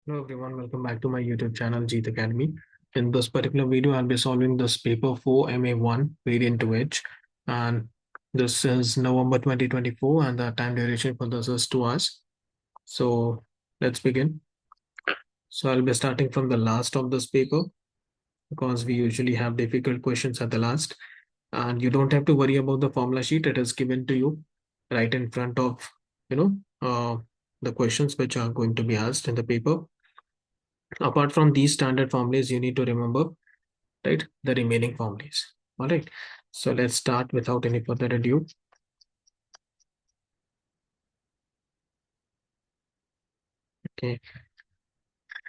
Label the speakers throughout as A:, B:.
A: Hello everyone, welcome back to my YouTube channel Jeet Academy. In this particular video, I'll be solving this paper 4 MA1 variant 2H, and this is November 2024 and the time duration for this is 2 hours. So let's begin. So I'll be starting from the last of this paper because we usually have difficult questions at the last, and you don't have to worry about the formula sheet. It is given to you right in front of you know uh, the questions which are going to be asked in the paper. Apart from these standard formulas, you need to remember, right, the remaining formulas. All right. So let's start without any further ado. Okay.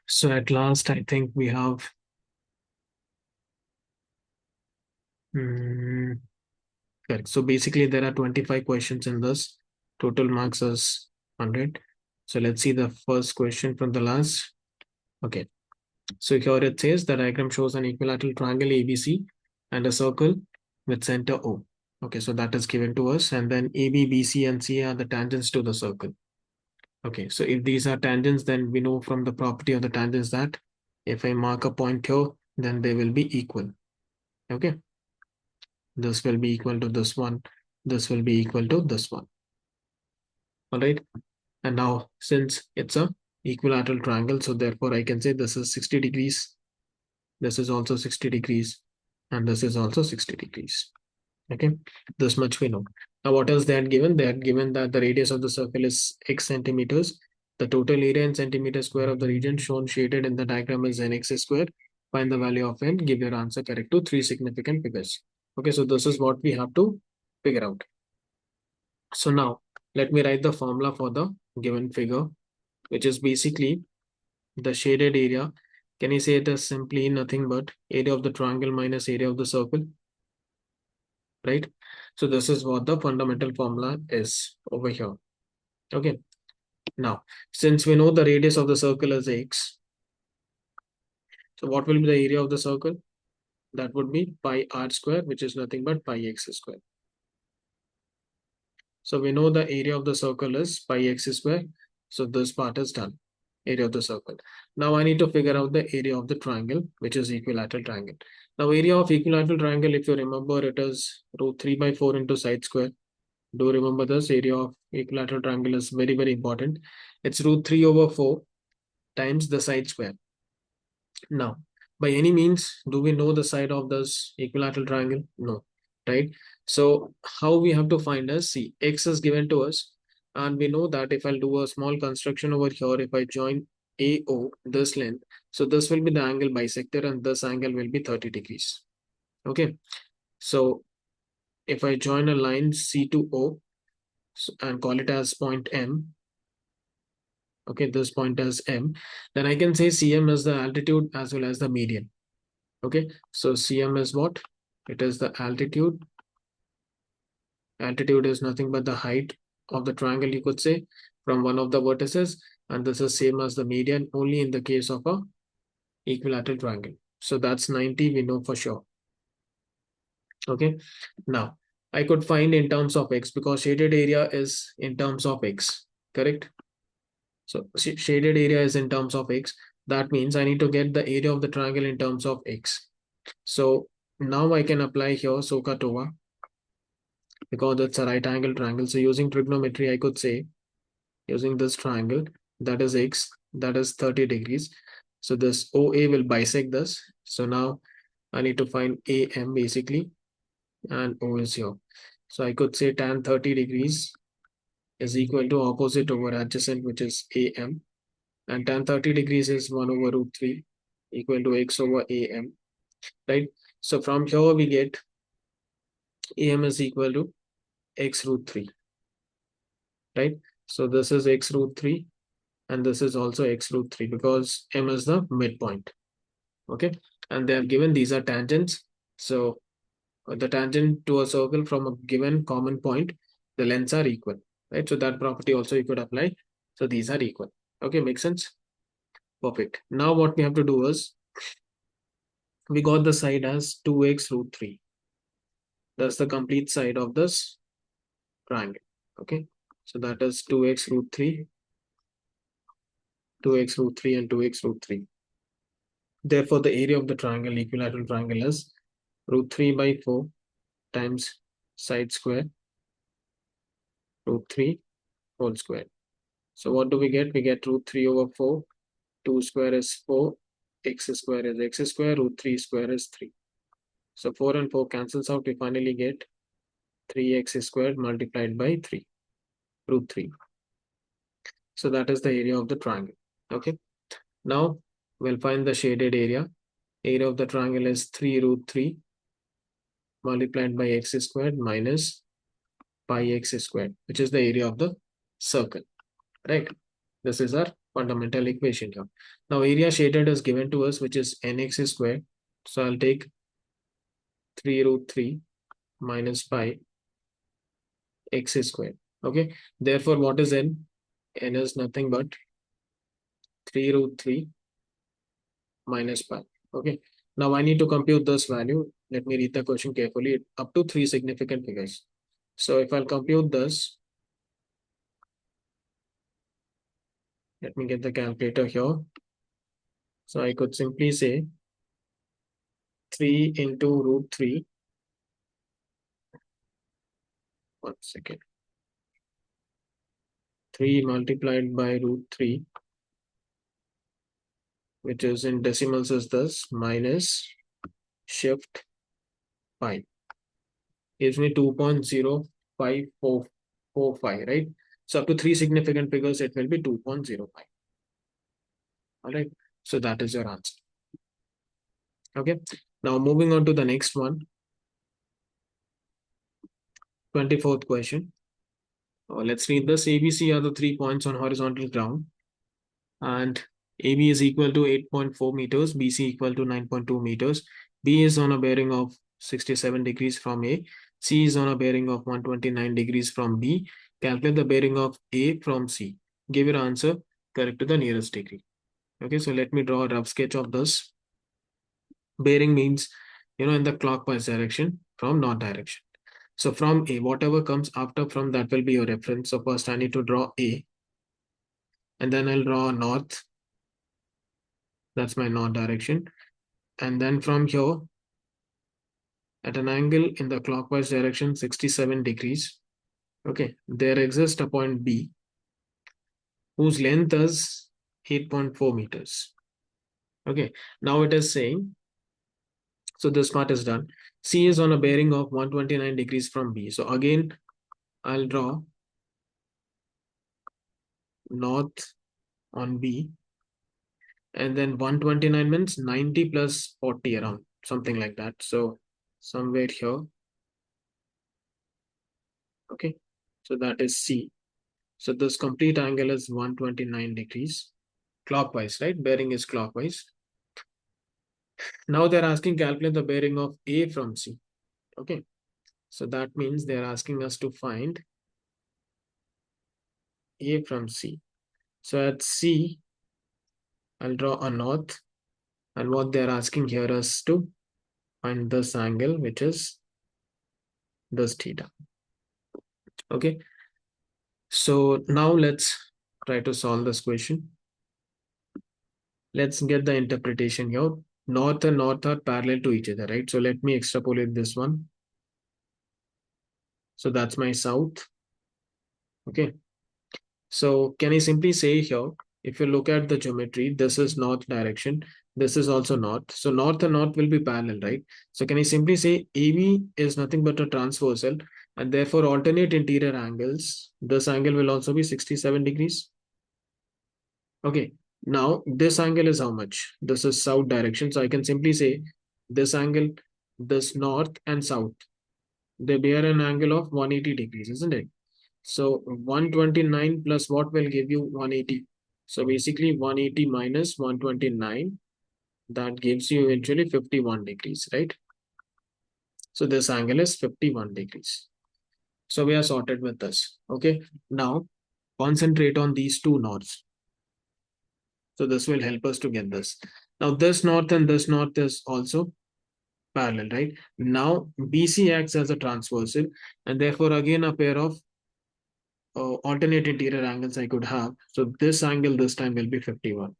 A: So at last, I think we have correct. So basically, there are 25 questions in this. Total marks is 100. So let's see the first question from the last. Okay. So here it says the diagram shows an equilateral triangle ABC and a circle with center O. Okay, so that is given to us. And then AB, BC, and C are the tangents to the circle. Okay, so if these are tangents, then we know from the property of the tangents that if I mark a point here, then they will be equal. Okay, this will be equal to this one. This will be equal to this one. All right. And now since it's a equilateral triangle, so therefore I can say this is 60 degrees. This is also 60 degrees. And this is also 60 degrees. Okay, this much we know. Now, what else they had given? They had given that the radius of the circle is x centimeters. The total area in centimeter square of the region shown shaded in the diagram is nx square. Find the value of n. Give your answer correct to three significant figures. Okay, so this is what we have to figure out. So now let me write the formula for the given figure, which is basically the shaded area. Can you say it as simply nothing but area of the triangle minus area of the circle? Right? So this is what the fundamental formula is over here. Okay. Now, since we know the radius of the circle is x, so what will be the area of the circle? That would be pi r square, which is nothing but pi x square. So we know the area of the circle is pi x square. So this part is done. Area of the circle. Now I need to figure out the area of the triangle, which is equilateral triangle. Now area of equilateral triangle, if you remember, it is root 3 by 4 into side square. Do remember this area of equilateral triangle is very, very important. It's root 3 over 4 times the side square. Now, by any means, do we know the side of this equilateral triangle? No, right? So how we have to find is, see, x is given to us. And we know that if I'll do a small construction over here, if I join AO, this length, so this will be the angle bisector and this angle will be 30 degrees. Okay. So if I join a line C to O, and call it as point M. Okay, this point as M. Then I can say CM is the altitude as well as the median. Okay, so CM is what? It is the altitude. Altitude is nothing but the height of the triangle, you could say, from one of the vertices. And this is same as the median only in the case of a equilateral triangle. So that's 90, we know for sure. Okay, now I could find in terms of x because shaded area is in terms of x, correct? So shaded area is in terms of x. That means I need to get the area of the triangle in terms of x. So now I can apply here SOHCAHTOA because it's a right angle triangle. So using trigonometry, I could say using this triangle, that is x, that is 30 degrees. So this OA will bisect this. So now I need to find AM basically, and O is here. So I could say tan 30 degrees is equal to opposite over adjacent, which is AM. And tan 30 degrees is 1 over root 3 equal to x over AM, right? So from here we get AM is equal to x root 3, right? So this is x root 3 and this is also x root 3 because M is the midpoint, okay? And they are given these are tangents. So the tangent to a circle from a given common point, the lengths are equal, right? So that property also you could apply. So these are equal. Okay, makes sense? Perfect. Now what we have to do is we got the side as 2x root 3. That's the complete side of this triangle. Okay. So that is 2x root 3. 2x root 3 and 2x root 3. Therefore, the area of the triangle, equilateral triangle, is root 3 by 4 times side square root 3 whole square. So what do we get? We get root 3 over 4. 2 square is 4. X square is x square. Root 3 square is 3. So 4 and 4 cancels out. We finally get 3x squared multiplied by 3. Root 3. So that is the area of the triangle. Okay. Now we'll find the shaded area. Area of the triangle is 3 root 3 multiplied by x squared minus pi x squared, which is the area of the circle, right? This is our fundamental equation here. Now area shaded is given to us, which is nx squared. So I'll take 3 root 3 minus pi x squared. Okay. Therefore, what is n? N is nothing but 3 root 3 minus pi. Okay. Now I need to compute this value. Let me read the question carefully. Up to 3 significant figures. So if I'll compute this, let me get the calculator here. So I could simply say 3 into root 3. 1 second. 3 multiplied by root 3, which is in decimals is this, minus shift pi. Gives me 2.05445, right? So up to 3 significant figures, it will be 2.05. All right. So that is your answer. Okay. Now moving on to the next one. 24th question. Let's read this. ABC are the 3 points on horizontal ground. And AB is equal to 8.4 meters. BC equal to 9.2 meters. B is on a bearing of 67 degrees from A. C is on a bearing of 129 degrees from B. Calculate the bearing of A from C. Give your answer correct to the nearest degree. Okay, so let me draw a rough sketch of this. Bearing means, in the clockwise direction from north direction. So from A, whatever comes after from that will be your reference. So first I need to draw A. And then I'll draw north. That's my north direction. And then from here, at an angle in the clockwise direction, 67 degrees. Okay, there exists a point B whose length is 8.4 meters. Okay, now it is saying, so this part is done. C is on a bearing of 129 degrees from B. So again, I'll draw north on B. And then 129 means 90 plus 40 around, something like that. So somewhere here. Okay, so that is C. So this complete angle is 129 degrees. Clockwise, right? Bearing is clockwise. Now they're asking calculate the bearing of A from C. Okay. So that means they're asking us to find A from C. So at C, I'll draw a north. And what they're asking here is to find this angle, which is this theta. Okay. So now let's try to solve this question. Let's get the interpretation here. North and north are parallel to each other, right? So let me extrapolate this one. So that's my south. Okay. So can I simply say here, if you look at the geometry, this is north direction. This is also north. So north and north will be parallel, right? So can I simply say AB is nothing but a transversal and therefore alternate interior angles. This angle will also be 67 degrees. Okay. Now this angle is how much? This is south direction. So I can simply say this angle, this north and south, they bear an angle of 180 degrees, isn't it? So 129 plus what will give you 180? So basically 180 minus 129, that gives you eventually 51 degrees, right? So this angle is 51 degrees. So we are sorted with this. Okay. Now concentrate on these two norths. So this will help us to get this. Now this north and this north is also parallel, right? Now BC acts as a transversal and therefore again a pair of alternate interior angles I could have. So this angle this time will be 51.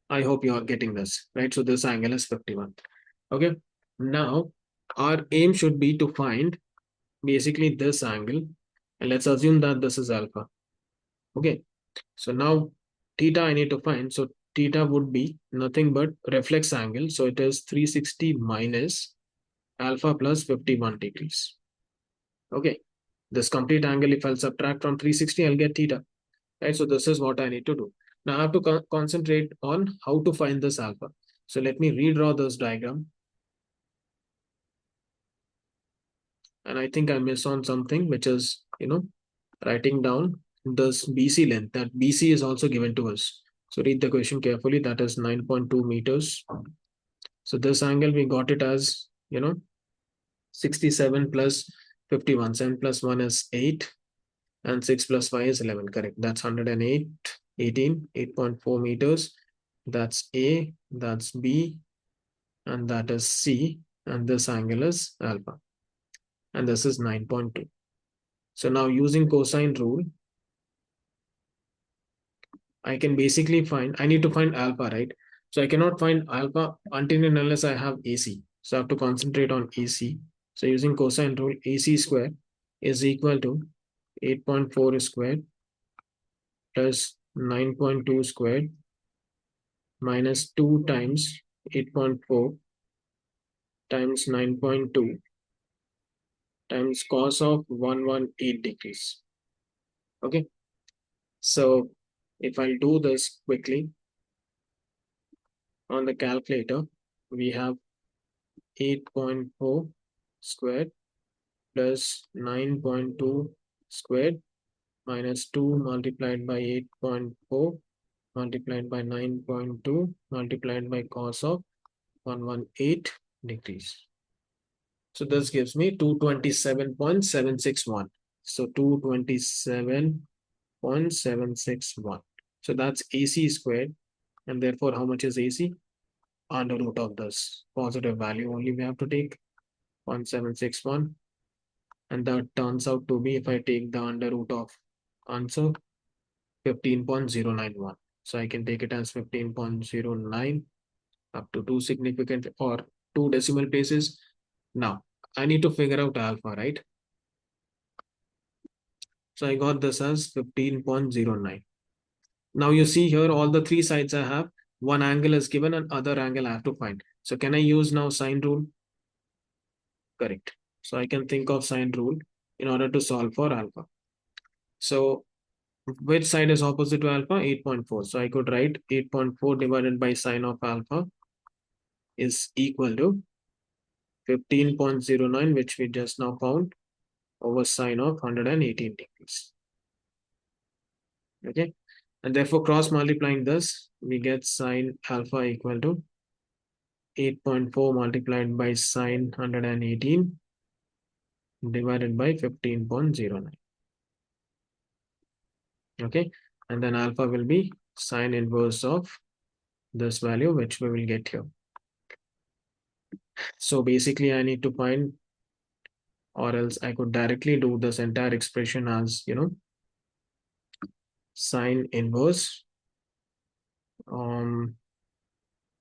A: I hope you are getting this, right? So this angle is 51. Okay. Now our aim should be to find basically this angle. And let's assume that this is alpha. Okay. So now theta I need to find. So theta would be nothing but reflex angle. So it is 360 minus alpha plus 51 degrees. Okay. This complete angle, if I'll subtract from 360, I'll get theta. Right. So this is what I need to do. Now I have to concentrate on how to find this alpha. So let me redraw this diagram. And I think I miss on something, which is, writing down this BC length. That BC is also given to us. So read the question carefully. That is 9.2 meters. So this angle, we got it as, 67 plus 51. 7 plus 1 is 8. And 6 plus 5 is 11. Correct. That's 108, 18, 8.4 meters. That's A, that's B, and that is C. And this angle is alpha. And this is 9.2. So now using cosine rule, I can basically I need to find alpha, right? So I cannot find alpha until and unless I have AC. So I have to concentrate on AC. So using cosine rule, AC square is equal to 8.4 squared plus 9.2 squared minus 2 times 8.4 times 9.2 times cos of 118 degrees. Okay. So if I do this quickly on the calculator, we have 8.4 squared plus 9.2 squared minus 2 multiplied by 8.4 multiplied by 9.2 multiplied by cos of 118 degrees. So this gives me 227.761. So 227.761. So that's AC squared. And therefore, how much is AC? Under root of this positive value only we have to take 0.761. And that turns out to be, if I take the under root of answer, 15.091. So I can take it as 15.09 up to two significant or two decimal places. Now, I need to figure out alpha, right? So I got this as 15.09. Now you see here all the three sides I have. One angle is given and other angle I have to find. So can I use now sine rule? Correct. So I can think of sine rule in order to solve for alpha. So which side is opposite to alpha? 8.4. So I could write 8.4 divided by sine of alpha is equal to 15.09, which we just now found, over sine of 118 degrees. Okay. And therefore, cross multiplying this, we get sine alpha equal to 8.4 multiplied by sine 118 divided by 15.09. Okay. And then alpha will be sine inverse of this value, which we will get here. So basically, I need to find, or else I could directly do this entire expression as, sine inverse, one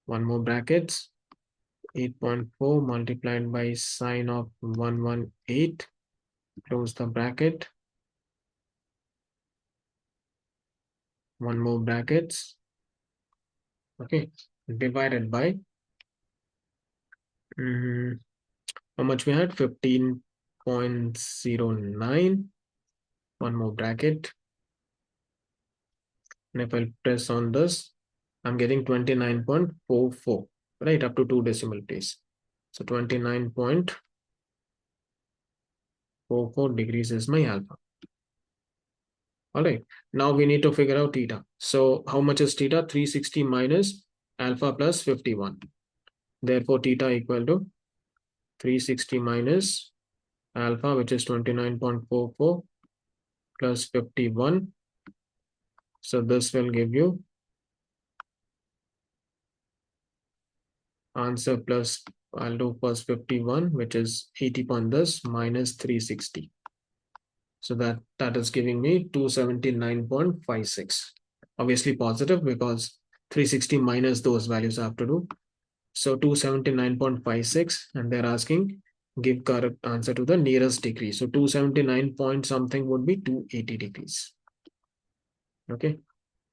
A: more brackets, 8.4 multiplied by sine of 118, close the bracket, one more brackets, okay, divided by, how much we had? 15.09, one more bracket. And if I press on this, I'm getting 29.44, right, up to two decimal place. So 29.44 degrees is my alpha. All right, now we need to figure out theta. So how much is theta? 360 minus alpha plus 51. Therefore, theta equal to 360 minus alpha, which is 29.44 plus 51. So this will give you answer plus, I'll do plus 51, which is 80 upon this minus 360. So that is giving me 279.56. Obviously positive because 360 minus those values I have to do. So 279.56, and they're asking give correct answer to the nearest degree. So 279 point something would be 280 degrees. Okay.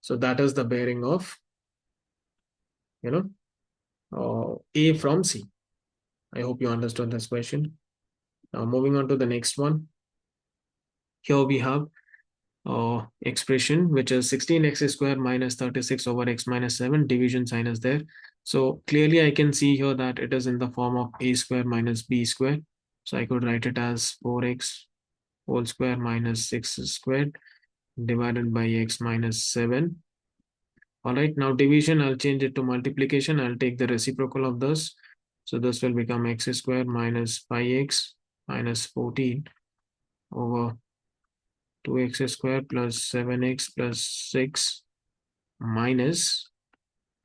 A: So that is the bearing of, A from C. I hope you understood this question. Now moving on to the next one. Here we have expression, which is 16x squared minus 36 over x minus 7. Division sign is there. So clearly I can see here that it is in the form of a square minus b square. So I could write it as 4x whole square minus 6 squared divided by x minus 7. All right, now division, I'll change it to multiplication. I'll take the reciprocal of this. So this will become x squared minus 5x minus 14 over 2x squared plus 7x plus 6 minus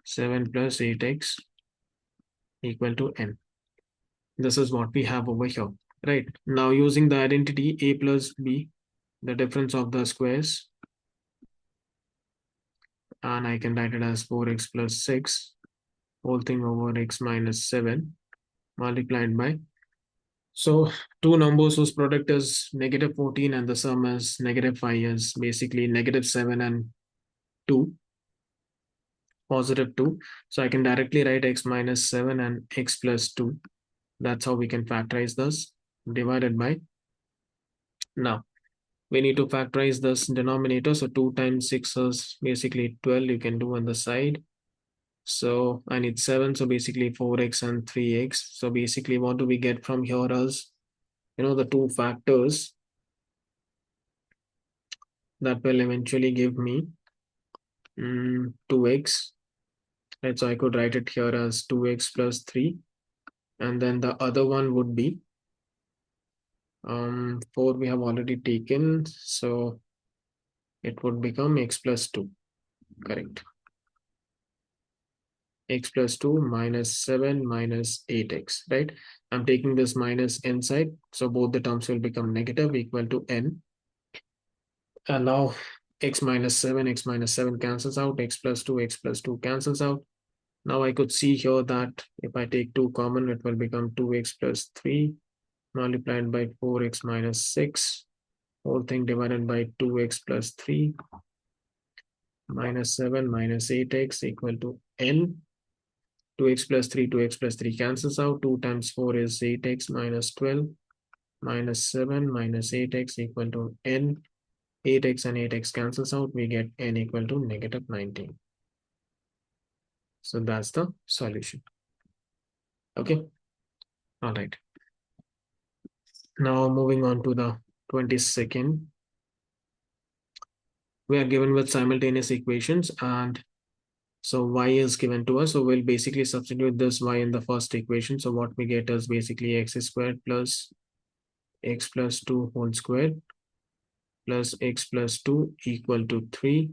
A: 7 plus 8x equal to n. This is what we have over here. Right, now using the identity a plus b, the difference of the squares, and I can write it as 4x plus 6 whole thing over x minus 7 multiplied by, so two numbers whose product is negative 14 and the sum is negative 5 is basically negative 7 and 2, positive 2. So I can directly write x minus 7 and x plus 2. That's how we can factorize this, divided by, now we need to factorize this denominator. So 2 times 6 is basically 12, you can do on the side. So I need 7, so basically 4x and 3x. So basically what do we get from here is, the two factors that will eventually give me 2x. Right, so I could write it here as 2x plus 3. And then the other one would be 4 we have already taken. So it would become x plus 2. Correct. X plus 2 minus 7 minus 8x, right? I'm taking this minus inside. So both the terms will become negative, equal to n. And now x minus 7 cancels out, x plus 2 cancels out. Now I could see here that if I take 2 common, it will become 2x plus 3 multiplied by 4x minus 6, whole thing divided by 2x plus 3 minus 7 minus 8x equal to n. 2x plus 3 cancels out. 2 times 4 is 8x minus 12 minus 7 minus 8x equal to n. 8x and 8x cancels out. We get n equal to negative 19. So that's the solution. Okay. All right. Now moving on to the 22nd. We are given with simultaneous equations, and so y is given to us. So we'll basically substitute this y in the first equation. So what we get is basically x squared plus x plus 2 whole squared plus x plus 2 equal to 3.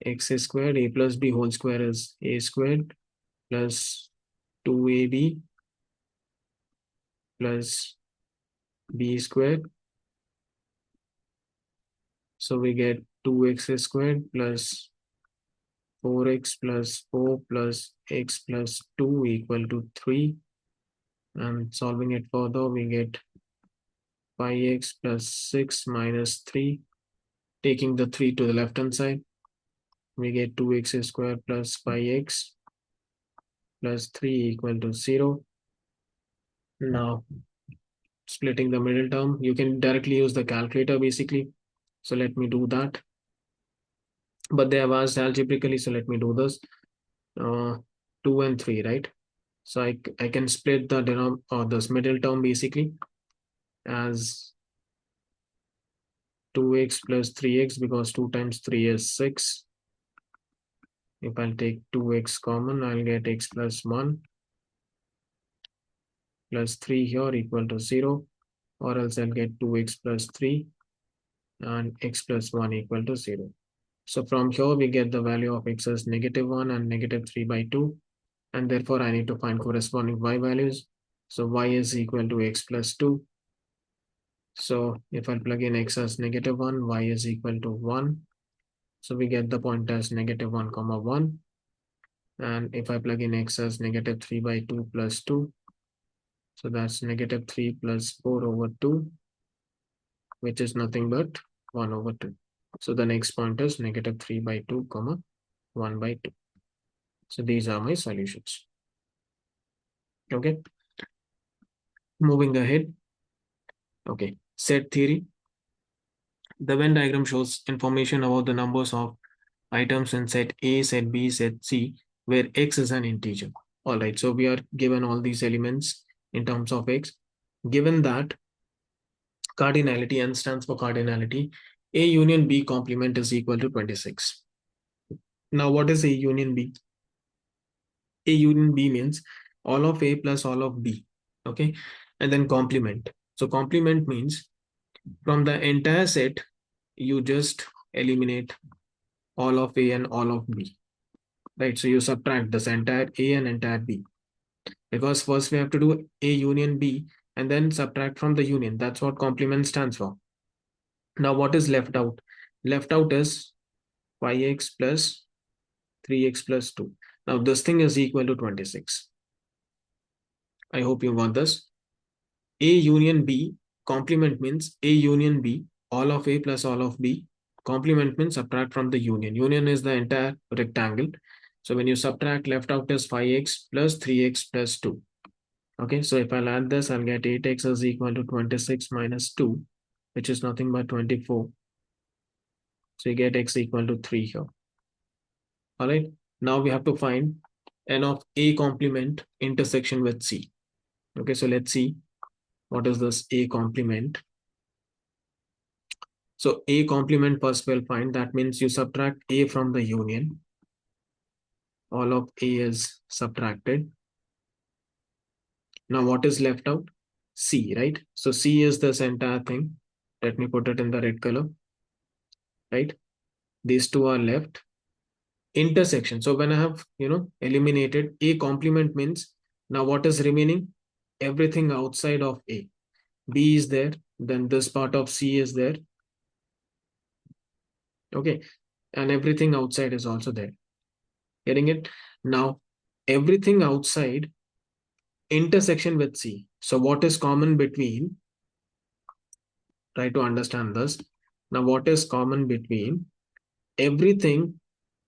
A: X squared, a plus b whole square is a squared plus 2ab plus b squared. So we get 2x squared plus 4x plus 4 plus x plus 2 equal to 3. And solving it further, we get 5x plus 6 minus 3. Taking the 3 to the left hand side, we get 2x squared plus 5x plus 3 equal to 0. Now, splitting the middle term, you can directly use the calculator basically. So let me do that. But they have asked algebraically, so let me do this. 2 and 3, right? So I can split the this middle term basically as 2x plus 3x, because 2 times 3 is 6. If I'll take 2x common, I'll get x plus 1 plus 3 here equal to 0, or else I'll get 2x plus 3 and x plus 1 equal to 0. So from here we get the value of x as negative 1 and negative 3 by 2, and therefore I need to find corresponding y values. So y is equal to x plus 2 So if I plug in x as -1, y is equal to 1. So we get the point as -1 comma 1. And if I plug in x as -3 by 2 plus 2, so that's -3 plus 4 over 2, which is nothing but 1 over 2. So the next point is -3 by 2 comma 1 by 2. So these are my solutions. Okay. Moving ahead. Okay. Set theory. The Venn diagram shows information about the numbers of items in set A, set B, set C, where x is an integer. All right. So we are given all these elements in terms of x. Given that cardinality, N stands for cardinality, A union B complement is equal to 26. Now, what is A union B? A union B means all of A plus all of B. Okay. And then complement. So complement means from the entire set, you just eliminate all of A and all of B. Right. So you subtract this entire A and entire B. Because first we have to do A union B and then subtract from the union. That's what complement stands for. Now, what is left out? Left out is 5x plus 3x plus 2. Now, this thing is equal to 26. I hope you got this. A union B, complement means A union B, all of A plus all of B. Complement means subtract from the union. Union is the entire rectangle. So when you subtract, left out is 5x plus 3x plus 2. Okay, so if I'll add this, I'll get 8x is equal to 26 minus 2, which is nothing but 24. So you get x equal to 3 here. All right, now we have to find n of A complement intersection with C. Okay, so let's see what is this A complement. So A complement first we'll find. That means you subtract A from the union. All of A is subtracted. Now what is left out? C, right? So C is this entire thing. Let me put it in the red color, right? These two are left. Intersection. So when I have, eliminated A complement means now what is remaining? Everything outside of A. B is there. Then this part of C is there. Okay. And everything outside is also there. Getting it? Now, everything outside intersection with C. So what is common between, try to understand this. Now, what is common between everything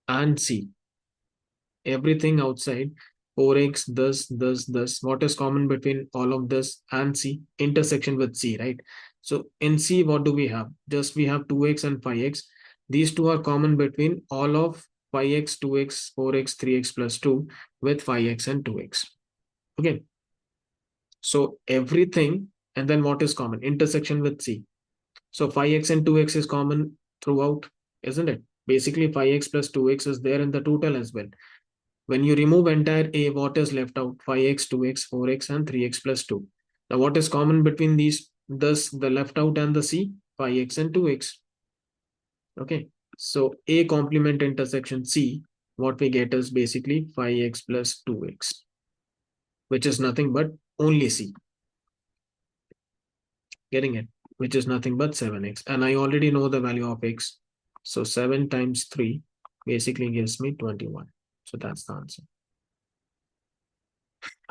A: and C? Everything outside, 4x, this. What is common between all of this and C? Intersection with C, right? So in C, what do we have? Just we have 2x and 5x. These two are common between all of 5x, 2x, 4x, 3x plus 2 with 5x and 2x. Okay. So everything, and then what is common? Intersection with C. So 5x and 2x is common throughout, isn't it? Basically, 5x plus 2x is there in the total as well. When you remove entire A, what is left out? 5x, 2x, 4x, and 3x plus 2. Now, what is common between these? Thus, the left out and the C? 5x and 2x. Okay. So, A complement intersection C, what we get is basically 5x plus 2x, which is nothing but only C. Getting it? Which is nothing but 7x. And I already know the value of x. So, 7 times 3 basically gives me 21. So, that's the answer.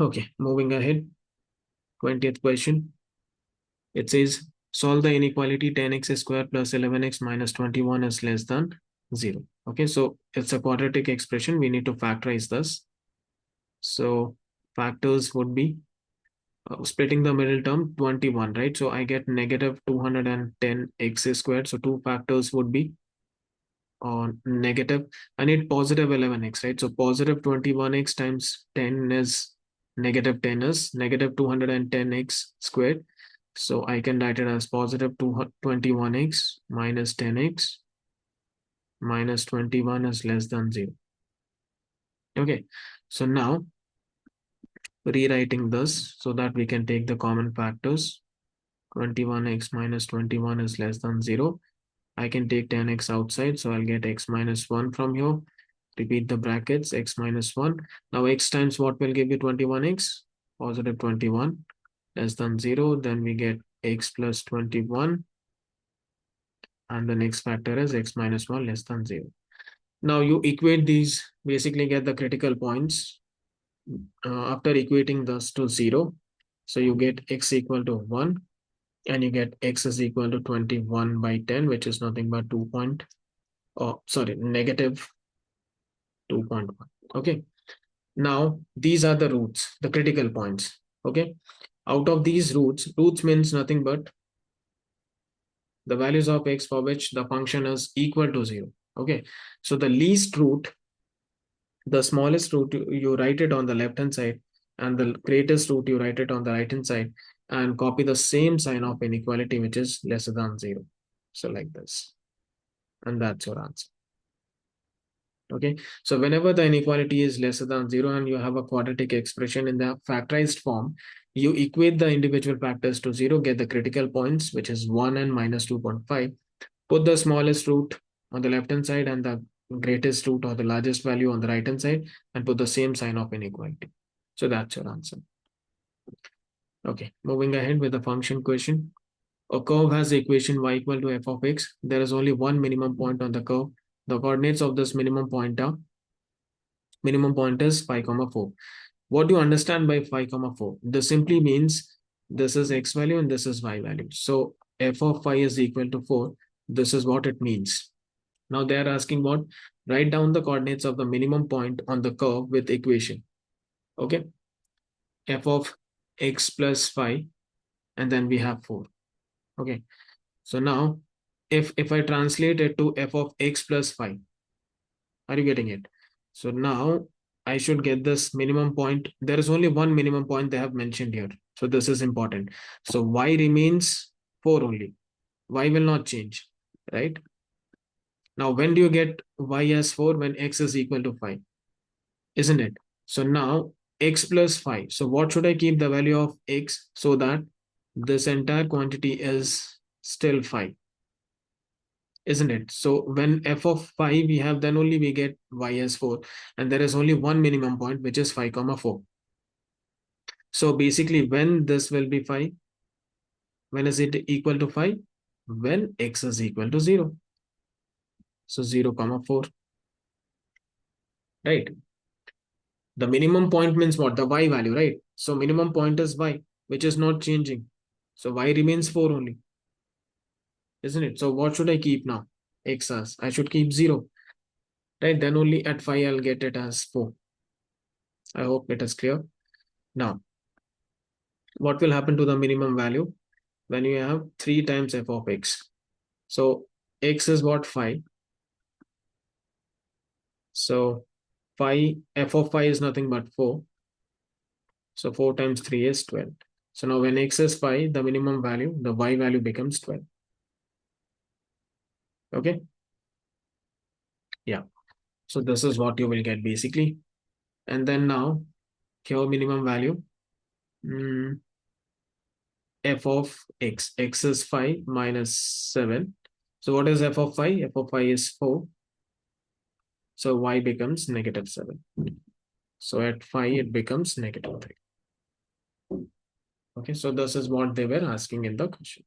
A: Okay, moving ahead. 20th question. It says solve the inequality 10x squared plus 11x minus 21 is less than 0. Okay, so it's a quadratic expression. We need to factorize this. So factors would be splitting the middle term 21, right? So I get negative 210x squared. So two factors would be negative. I need positive 11x, right? So positive 21x times 10 is negative 10 is negative 210x squared. So I can write it as positive 21x minus 10x minus 21 is less than 0. Okay, so now rewriting this so that we can take the common factors. 21x minus 21 is less than 0. I can take 10x outside, so I'll get x minus 1 from here. Repeat the brackets, x minus 1. Now x times what will give you 21x? Positive 21 less than 0. Then we get x plus 21, and the next factor is x minus 1 less than 0. Now you equate these, basically get the critical points. After equating this to 0, so you get x equal to 1, and you get x is equal to 21 by 10, which is nothing but 2 point, negative 2.1. Okay. Now these are the roots, the critical points. Okay. Out of these roots means nothing but the values of x for which the function is equal to 0. Okay. So the least root, the smallest root, you write it on the left hand side, and the greatest root you write it on the right hand side, and copy the same sign of inequality, which is lesser than 0. So like this, and that's your answer. Okay, so whenever the inequality is lesser than 0 and you have a quadratic expression in the factorized form, you equate the individual factors to 0, get the critical points, which is 1 and minus 2.5, put the smallest root on the left hand side and the greatest root or the largest value on the right hand side, and put the same sign of inequality. So that's your answer. Okay, moving ahead with the function question. A curve has the equation y equal to f of x. There is only one minimum point on the curve. The coordinates of this minimum point is 5, 4. What do you understand by 5, 4? This simply means this is x value and this is y value. So f of 5 is equal to 4. This is what it means. Now they are asking what? Write down the coordinates of the minimum point on the curve with equation. Okay. F of x plus 5, and then we have 4. Okay. So now if I translate it to f of x plus 5, are you getting it? So now I should get this minimum point. There is only one minimum point they have mentioned here. So this is important. So y remains 4 only. Y will not change, right? Now, when do you get y as 4? When x is equal to 5, isn't it? So now x plus 5. So what should I keep the value of x so that this entire quantity is still 5? Isn't it? So when f of 5 we have, then only we get y as 4, and there is only one minimum point, which is 5, 4. So basically when this will be 5, when is it equal to 5? When x is equal to 0. So 0, 4, right? The minimum point means what? The y value, right? So minimum point is y, which is not changing. So y remains 4 only, isn't it? So what should I keep now? X as, I should keep 0, right? Then only at 5 I'll get it as 4. I hope it is clear. Now, what will happen to the minimum value when you have 3 times f of x? So x is what? 5. So 5, f of 5 is nothing but 4. So 4 times 3 is 12. So now when x is 5, the minimum value, the y value becomes 12. Okay. Yeah. So this is what you will get basically. And then now here minimum value, f of x. X is 5 minus 7. So what is f of 5? F of 5 is 4. So y becomes negative 7. So at 5 it becomes negative 3. Okay, so this is what they were asking in the question.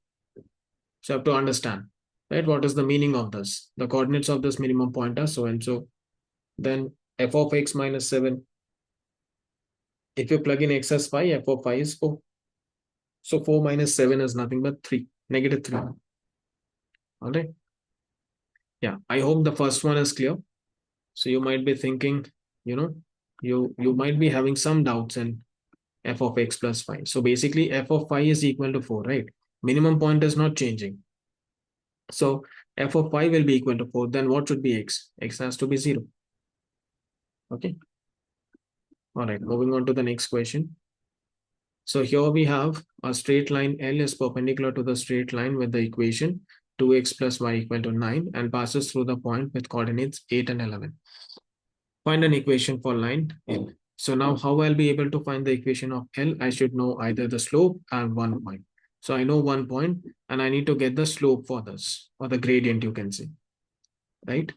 A: So you have to understand, right? What is the meaning of this? The coordinates of this minimum point are so and so. Then f of x minus 7. If you plug in x as 5, f of 5 is 4. So 4 minus 7 is nothing but 3, negative 3. All right. Yeah, I hope the first one is clear. So you might be thinking, you might be having some doubts in f of x plus 5. So basically f of 5 is equal to 4, right? Minimum point is not changing. So f of 5 will be equal to 4. Then what should be x? X has to be 0. Okay. All right, moving on to the next question. So here we have a straight line L is perpendicular to the straight line with the equation 2x plus y equal to 9 and passes through the point with coordinates 8 and 11. Find an equation for line L. So now how I'll be able to find the equation of L? I should know either the slope and one point. So I know one point and I need to get the slope for this, or the gradient you can say, right?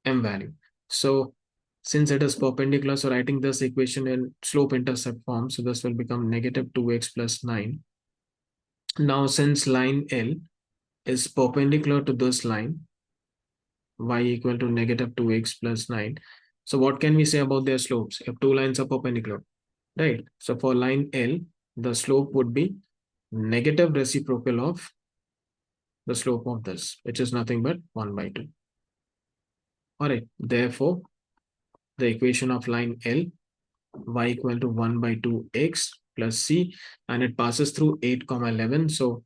A: M value. So since it is perpendicular, so writing this equation in slope intercept form, so this will become negative 2x plus 9 Now, since line L is perpendicular to this line, y equal to negative 2x plus 9. So what can we say about their slopes if two lines are perpendicular, right? So for line L, the slope would be negative reciprocal of the slope of this, which is nothing but 1 by 2. All right, therefore, the equation of line L, y equal to 1 by 2x plus c, and it passes through 8, 11. So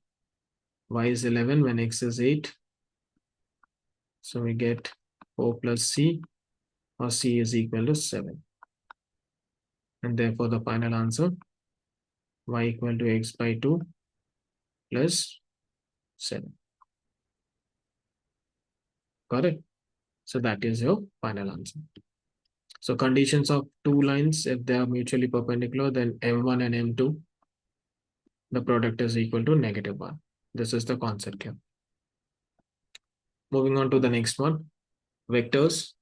A: y is 11 when x is 8. So we get 4 plus c, or c is equal to 7. And therefore, the final answer, y equal to x by 2 plus 7. Got it? So that is your final answer. So conditions of two lines, if they are mutually perpendicular, then m1 and m2, the product is equal to negative 1. This is the concept here. Moving on to the next one, vectors.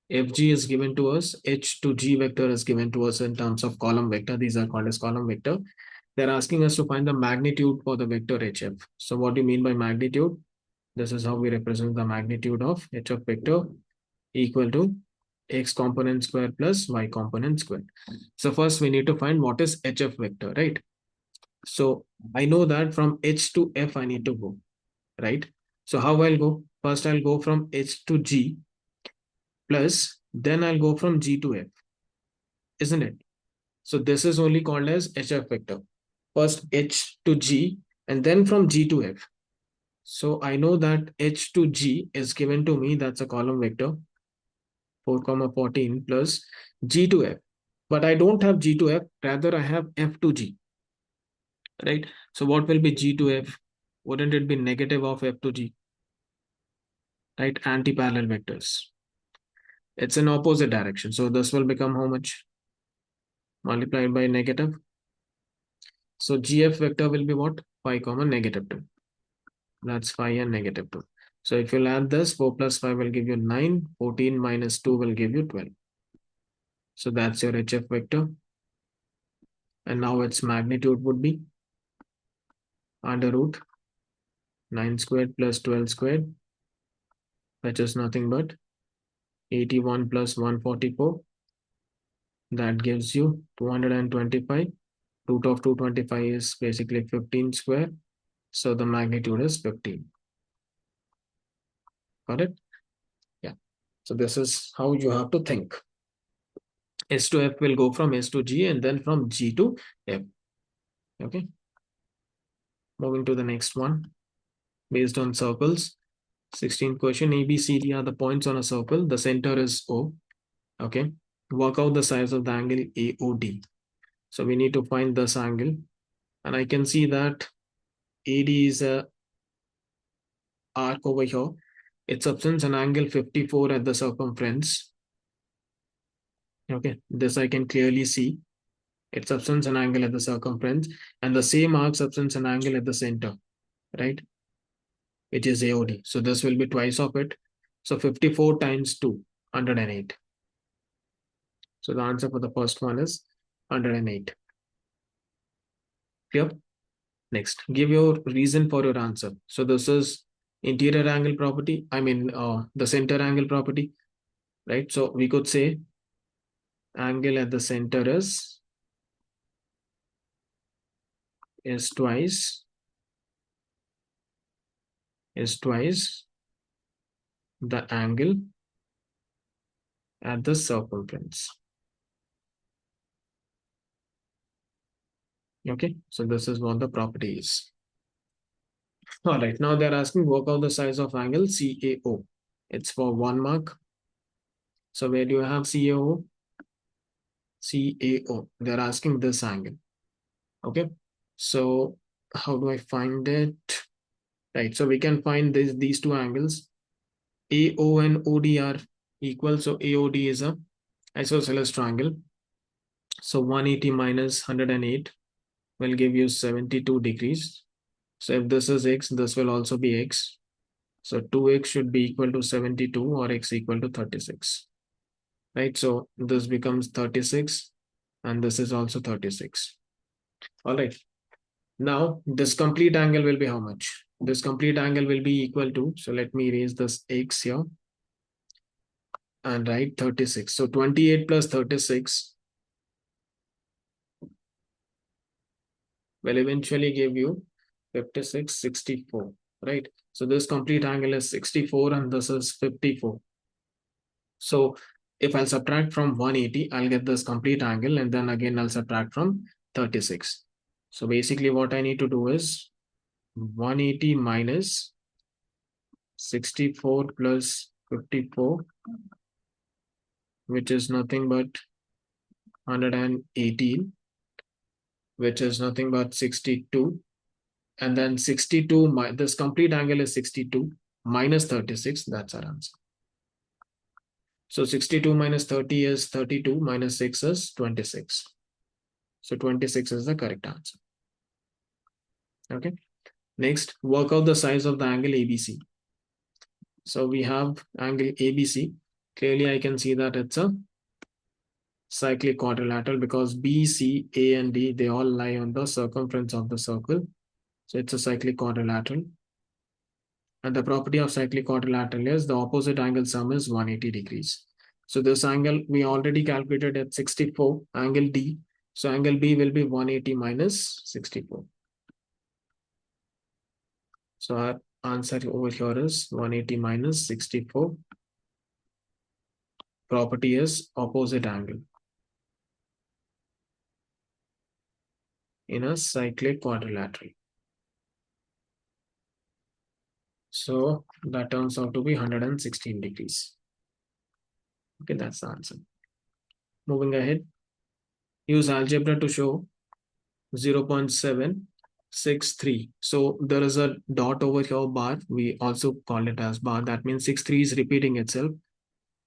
A: If G is given to us, H to G vector is given to us in terms of column vector. These are called as column vector. They're asking us to find the magnitude for the vector HF. So what do you mean by magnitude? This is how we represent the magnitude of HF vector equal to x component square plus y component square. So first we need to find what is HF vector, right? So I know that from H to F I need to go, right? So how I'll go? First I'll go from H to G plus then I'll go from G to F, isn't it? So this is only called as HF vector. First H to G and then from G to F. So I know that H to G is given to me, that's a column vector, 4, 14 plus G to F. But I don't have G to F, rather I have F to G, right? So what will be G to F? Wouldn't it be negative of F to G, right? Anti-parallel vectors. It's in opposite direction. So this will become how much? Multiplied by negative. So GF vector will be what? 5, negative 2. That's 5 and negative 2. So if you'll add this, 4 plus 5 will give you 9. 14 minus 2 will give you 12. So that's your HF vector. And now its magnitude would be under root 9 squared plus 12 squared, which is nothing but 81 plus 144. That gives you 225. Root of 225 is basically 15 square. So the magnitude is 15. Got it? Yeah. So this is how you have to think. S to F will go from S to G and then from G to F. Okay. Moving to the next one. Based on circles. 16th question. A, B, C, D are the points on a circle. The center is O. Okay. Work out the size of the angle AOD. So we need to find this angle. And I can see that AD is a arc over here. It subtends an angle 54 at the circumference. Okay, this I can clearly see. It subtends an angle at the circumference, and the same arc subtends an angle at the center, right? Which is AOD. So this will be twice of it. So 54 times 2, 108. So the answer for the first one is 108. Clear? Next, give your reason for your answer. So this is interior angle property. I mean, the center angle property, right? So we could say angle at the center is twice the angle at the circumference. Okay, so this is what the property is. All right, now they're asking work out the size of angle CAO. It's for 1 mark. So where do you have CAO? CAO. They're asking this angle. Okay, so how do I find it? Right, so we can find these two angles. AO and OD are equal. So AOD is a isosceles triangle. So 180 minus 108 will give you 72 degrees. So if this is x, this will also be x. So 2x should be equal to 72 or x equal to 36. Right, so this becomes 36 and this is also 36. All right. Now this complete angle will be how much? This complete angle will be equal to, so let me erase this x here and write 36. So 28 plus 36 will eventually give you 56, 64, right? So this complete angle is 64 and this is 54. So if I'll subtract from 180, I'll get this complete angle, and then again I'll subtract from 36. So basically what I need to do is 180 minus 64 plus 54, which is nothing but 118, which is nothing but 62. And then 62, this complete angle is 62 minus 36. That's our answer. So 62 minus 30 is 32, minus 6 is 26. So 26 is the correct answer. Okay. Next, work out the size of the angle ABC. So we have angle ABC. Clearly, I can see that it's a cyclic quadrilateral because B, C, A, and D, they all lie on the circumference of the circle. So it's a cyclic quadrilateral. And the property of cyclic quadrilateral is the opposite angle sum is 180 degrees. So this angle we already calculated at 64, angle D. So angle B will be 180 minus 64. So our answer over here is 180 minus 64. Property is opposite angle in a cyclic quadrilateral. So that turns out to be 116 degrees. Okay, that's the answer. Moving ahead, use algebra to show 0.763. So there is a dot over here, bar. We also call it as bar. That means 63 is repeating itself.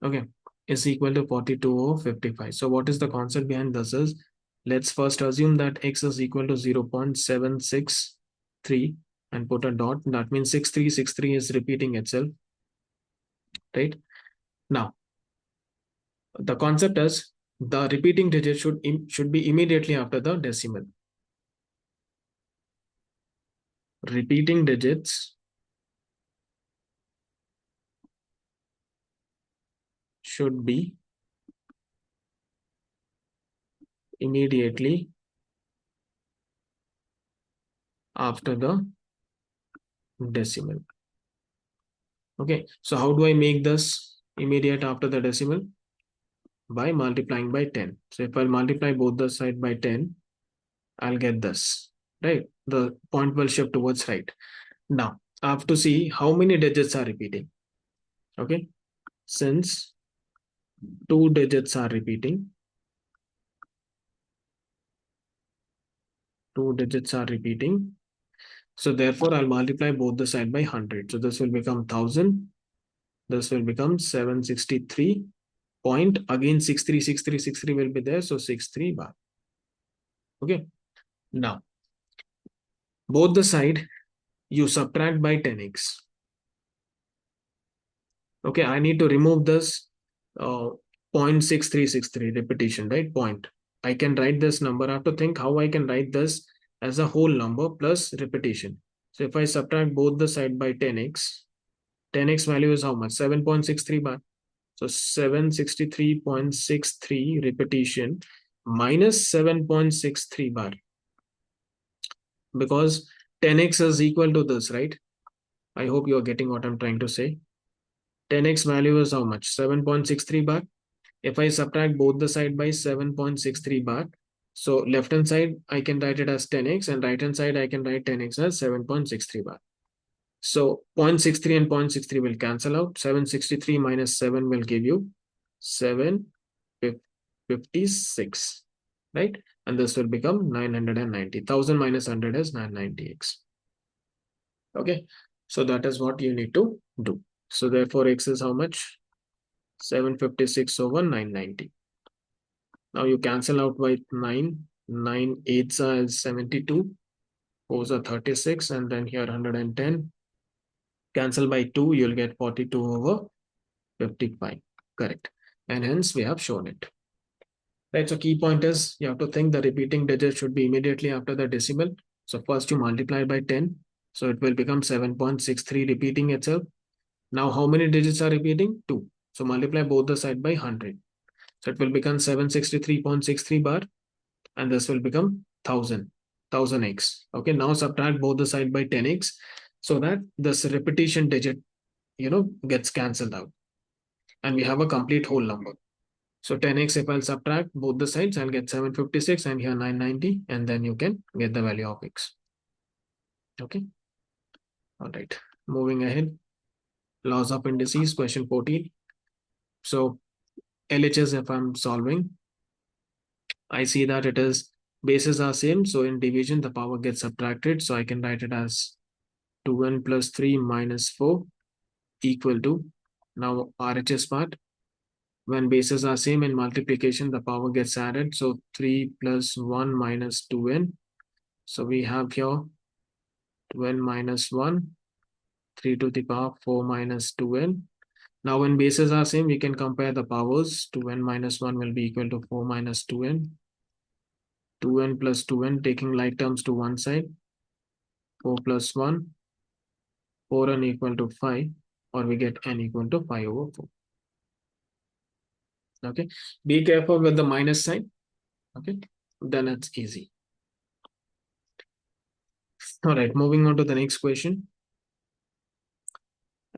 A: Okay, is equal to 42 over 55. So what is the concept behind this is, let's first assume that x is equal to 0.763 and put a dot. That means 6363 is repeating itself, right? Now, the concept is the repeating digit should be immediately after the decimal. Repeating digits should be immediately after the decimal. Okay, so how do I make this immediate after the decimal? By multiplying by 10. So if I'll multiply both the side by 10, I'll get this, right? The point will shift towards right. Now, I have to see how many digits are repeating. Okay, since 2 digits are repeating, 2 digits are repeating. So therefore, I'll multiply both the side by 100. So this will become 1000. This will become 763. Point again 636363 will be there. So 63 bar. Okay. Now, both the side you subtract by 10x. Okay, I need to remove this 0.6363 repetition, right? Point. I can write this number. I have to think how I can write this as a whole number plus repetition. So if I subtract both the side by 10x, 10x value is how much? 7.63 bar. So 763.63 repetition minus 7.63 bar. Because 10x is equal to this, right? I hope you are getting what I'm trying to say. 10x value is how much? 7.63 bar. If I subtract both the side by 7.63 bar, so left hand side I can write it as 10x and right hand side I can write 10x as 7.63 bar. So 0.63 and 0.63 will cancel out. 763 minus 7 will give you 756, right? And this will become 990. 1000 minus 100 is 990x. Okay, so that is what you need to do. So therefore x is how much? 756 over 990. Now you cancel out by 9. 9 8s are 72. 4s are 36. And then here 110. Cancel by 2, you'll get 42 over 55. Correct. And hence we have shown it. Right. So key point is you have to think the repeating digit should be immediately after the decimal. So first you multiply by 10. So it will become 7.63 repeating itself. Now how many digits are repeating? 2. So multiply both the side by 100. So it will become 763.63 bar, and this will become 1000x. Okay, now subtract both the side by 10x so that this repetition digit, gets cancelled out. And we have a complete whole number. So 10x, if I'll subtract both the sides, I'll get 756 and here 990, and then you can get the value of x. Okay. All right. Moving ahead. Laws of indices, question 14. So LHS, if I'm solving, I see that it is bases are same. So in division, the power gets subtracted. So I can write it as 2n plus 3 minus 4 equal to, now RHS part. When bases are same in multiplication, the power gets added. So 3 plus 1 minus 2n. So we have here 2n minus 1, 3 to the power 4 minus 2n. Now when bases are same, we can compare the powers. 2n minus 1 will be equal to 4 minus 2n. 2n plus 2n, taking like terms to one side. 4 plus 1, 4n equal to 5, or we get n equal to 5 over 4. Okay, be careful with the minus sign. Okay, then it's easy. All right, moving on to the next question.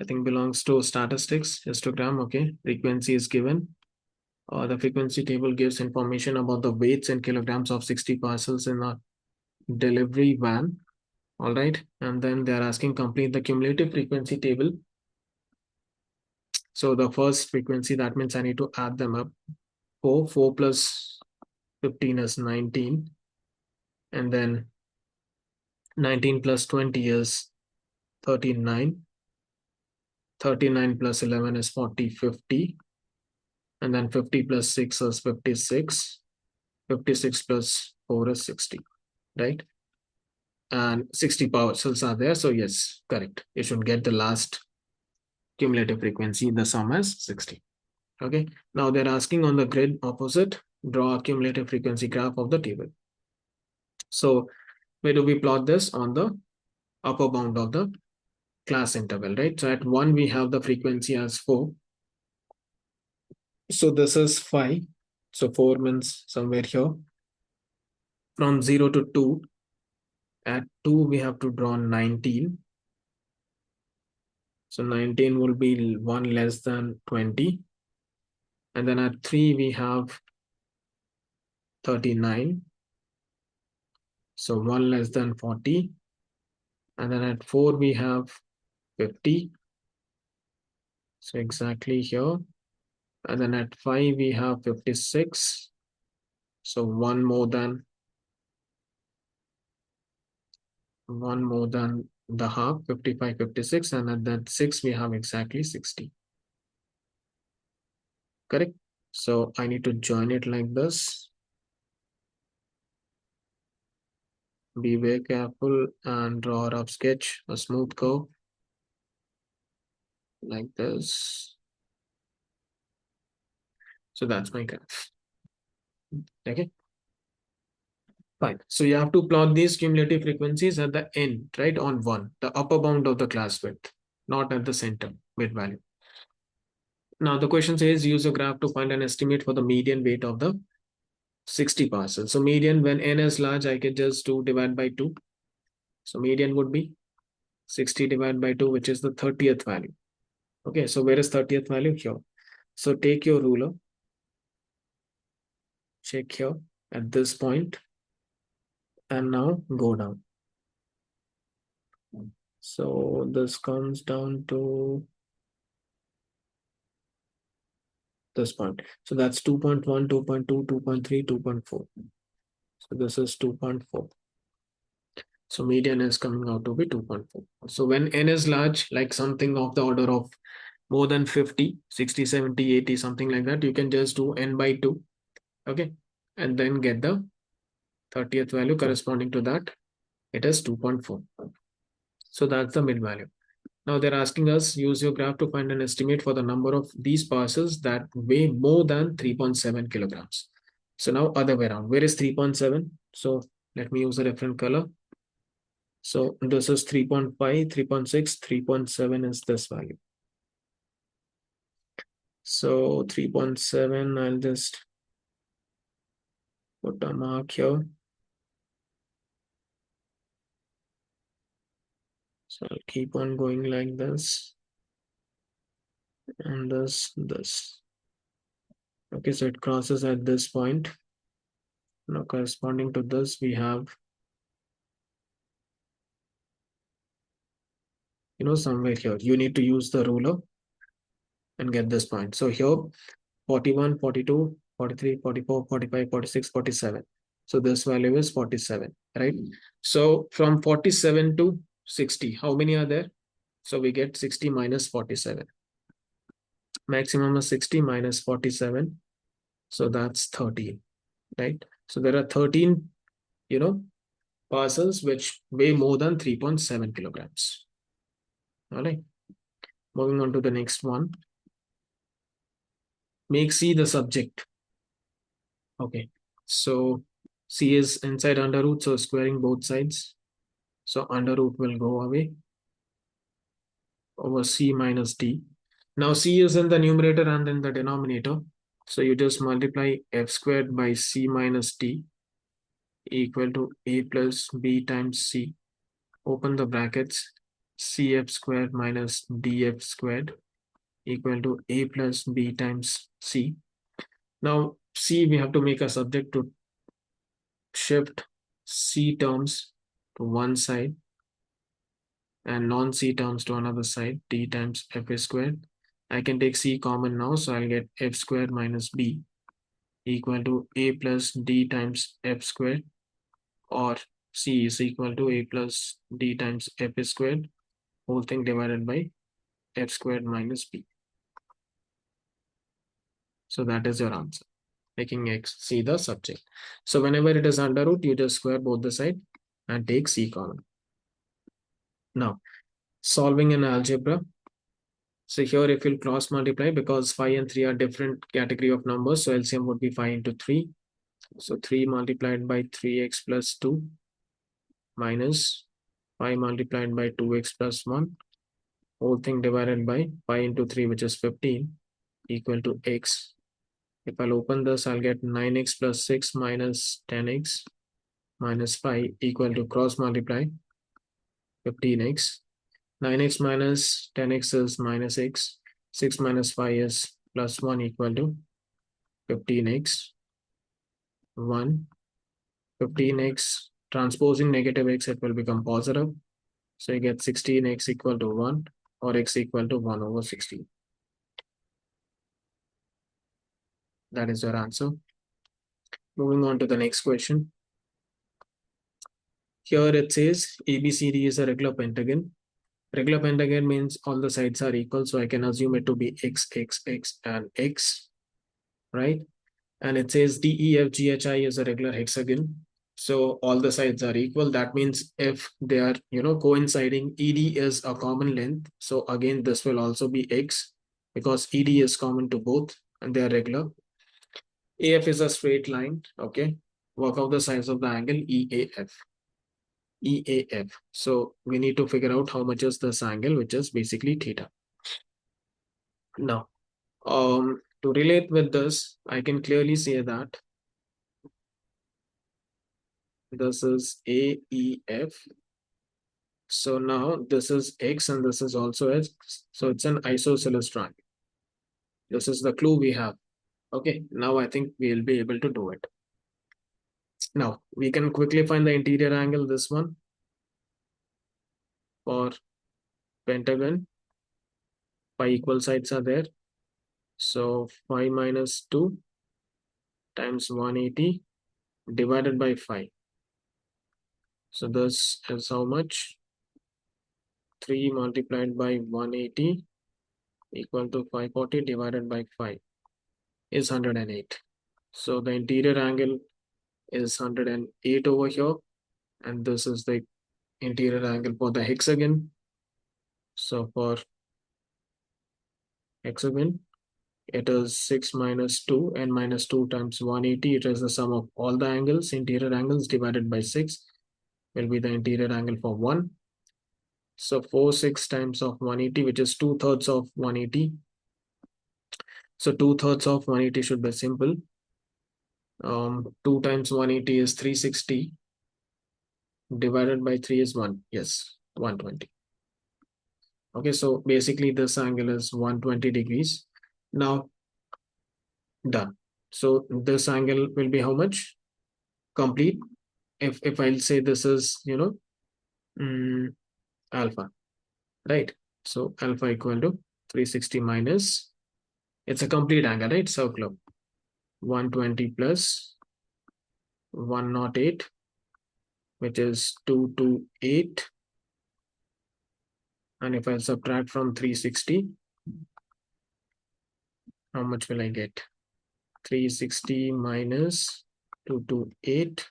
A: I think belongs to statistics, histogram. Okay, frequency is given. The frequency table gives information about the weights and kilograms of 60 parcels in a delivery van. All right, and then they're asking complete the cumulative frequency table. So the first frequency, that means I need to add them up. 4 plus 15 is 19, and then 19 plus 20 is 39. 39 plus 11 is 40, 50. And then 50 plus 6 is 56. 56 plus 4 is 60, right? And 60 parcels are there. So yes, correct. You should get the last cumulative frequency. The sum is 60. Okay. Now they're asking on the grid opposite, draw a cumulative frequency graph of the table. So where do we plot this? On the upper bound of the class interval, right? So at 1, we have the frequency as 4. So this is 5. So 4 means somewhere here. From 0 to 2, at 2, we have to draw 19. So 19 will be 1 less than 20. And then at 3, we have 39. So 1 less than 40. And then at 4, we have 50. So exactly here. And then at 5, we have 56. So one more than the half, 55, 56. And at that 6, we have exactly 60. Correct? So I need to join it like this. Be very careful and draw a rough sketch, a smooth curve like this. So that's my graph. Okay. Fine. So you have to plot these cumulative frequencies at the end, right? On 1, the upper bound of the class width, not at the center weight value. Now the question says use a graph to find an estimate for the median weight of the 60 parcels. So median, when n is large, I can just do divide by 2. So median would be 60 divided by 2, which is the 30th value. Okay, so where is 30th value? Here. So take your ruler, check here at this point, and now go down. So this comes down to this point. So that's 2.1, 2.2, 2.3, 2.4. So this is 2.4. So median is coming out to be 2.4. So when n is large, like something of the order of more than 50, 60, 70, 80, something like that, you can just do n by 2. Okay. And then get the 30th value corresponding to that. It is 2.4. So that's the mid value. Now they're asking us use your graph to find an estimate for the number of these parcels that weigh more than 3.7 kilograms. So now other way around. Where is 3.7? So let me use a different color. So this is 3.5, 3.6, 3.7 is this value. So 3.7, I'll just put a mark here. So I'll keep on going like this and this. Okay, so it crosses at this point. Now corresponding to this, we have, somewhere here, you need to use the ruler and get this point. So here, 41, 42, 43, 44, 45, 46, 47. So this value is 47, right? So from 47 to 60, how many are there? So we get 60 minus 47. Maximum is 60 minus 47. So that's 13, right? So there are 13, parcels which weigh more than 3.7 kilograms. All right. Moving on to the next one. Make C the subject. Okay. So C is inside under root, so squaring both sides. So under root will go away over C minus D. Now C is in the numerator and in the denominator. So you just multiply F squared by C minus D equal to A plus B times C. Open the brackets. CF squared minus DF squared equal to A plus B times C. Now C, we have to make a subject to shift C terms to one side and non-C terms to another side, D times F squared. I can take C common now, so I'll get F squared minus B equal to A plus D times F squared, or C is equal to A plus D times F squared, whole thing divided by F squared minus B. So that is your answer, making X C the subject. So whenever it is under root, you just square both the side and take C common. Now, solving an algebra. So here if you'll cross multiply, because 5 and 3 are different category of numbers, so LCM would be 5 into 3. So 3 multiplied by 3x plus 2 minus 5 multiplied by 2x plus 1, whole thing divided by 5 into 3, which is 15, equal to x. If I'll open this, I'll get 9x plus 6 minus 10x minus 5 equal to cross multiply 15x. 9x minus 10x is minus x. 6 minus 5 is plus 1 equal to 15x. 1. 15x transposing negative x, it will become positive. So you get 16x equal to 1, or x equal to 1 over 16. That is your answer. Moving on to the next question. Here it says ABCD is a regular pentagon. Regular pentagon means all the sides are equal, so I can assume it to be x, x, x, and x, right? And it says DEFGHI is a regular hexagon. So all the sides are equal. That means if they are, coinciding, ED is a common length. So again, this will also be x because ED is common to both and they are regular. AF is a straight line. Okay. Work out the size of the angle EAF. EAF. So we need to figure out how much is this angle, which is basically theta. Now, to relate with this, I can clearly say that this is AEF. So now this is X and this is also X. So it's an isosceles triangle. This is the clue we have. Okay, now I think we'll be able to do it. Now we can quickly find the interior angle, this one, for pentagon. 5 equal sides are there. So 5 minus 2 times 180 divided by 5. So this is how much? 3 multiplied by 180 equal to 540 divided by 5 is 108. So the interior angle is 108 over here, and this is the interior angle for the hexagon. So for hexagon, it is 6 minus 2, and minus 2 times 180. It is the sum of all the angles, interior angles, divided by 6. will be the interior angle for 1. So 4/6 times of 180, which is 2/3 of 180. So 2/3 of 180 should be simple. 2 times 180 is 360. Divided by 3 is 1. Yes, 120. Okay, so basically this angle is 120 degrees. Now, done. So this angle will be how much? Complete. If I'll say this is, alpha, right? So alpha equal to 360 minus, it's a complete angle, right? Circular. 120 plus 108, which is 228. And if I subtract from 360, how much will I get? 360 minus 228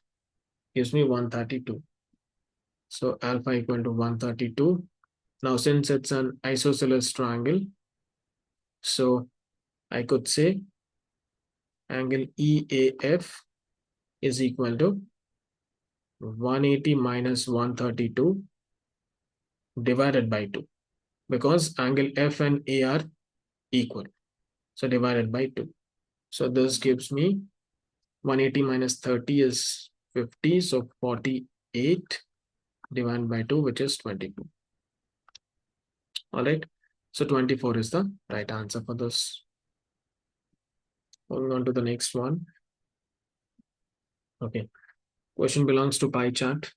A: gives me 132. So alpha equal to 132. Now, since it's an isosceles triangle, so I could say angle EAF is equal to 180 minus 132 divided by 2, because angle F and A are equal. So divided by 2. So this gives me 180 minus 30 is 50. So 48 divided by 2, which is 22. All right. So 24 is the right answer for this. Moving on to the next one. Okay. Question belongs to pie chart.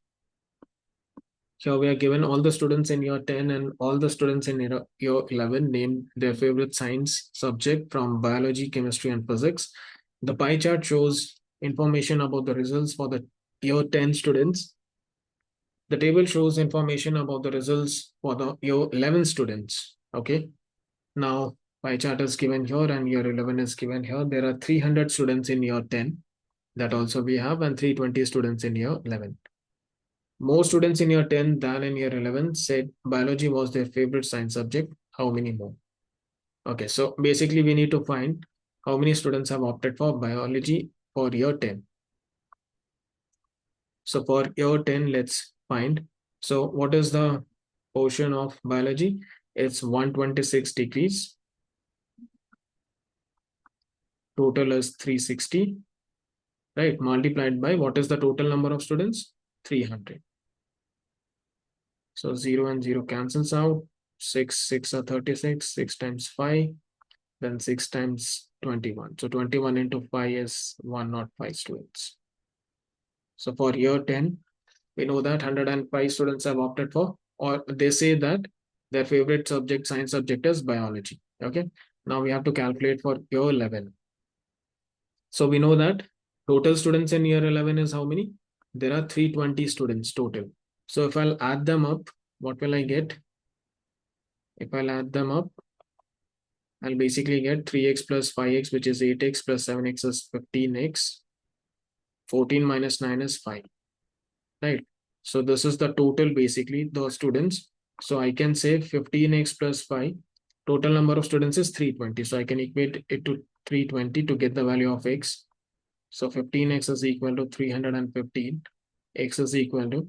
A: Here we are given all the students in year 10 and all the students in year 11 name their favorite science subject from biology, chemistry, and physics. The pie chart shows information about the results for the year 10 students. The table shows information about the results for the year 11 students. Okay. Now, pie chart is given here and year 11 is given here. There are 300 students in year 10. That also we have, and 320 students in year 11. More students in year 10 than in year 11 said biology was their favorite science subject. How many more? Okay, so basically we need to find how many students have opted for biology for year 10. So for year 10, let's find. So what is the portion of biology? It's 126 degrees. Total is 360, right? Multiplied by what is the total number of students? 300. So 0 and 0 cancels out. 6 are 36. 6 times 5. Then 6 times 21. So 21 into 5 is 105 students. So for year 10, we know that 105 students have opted for, or they say that their favorite subject, science subject, is biology. Okay. Now we have to calculate for year 11. So we know that total students in year 11 is how many? There are 320 students total. So if I'll add them up, what will I get? If I'll add them up, I'll basically get 3x plus 5x, which is 8x, plus 7x is 15x. 14 minus 9 is 5. Right? So this is the total, basically, the students. So I can say 15x plus 5. Total number of students is 320. So I can equate it to 320 to get the value of x. So 15x is equal to 315. X is equal to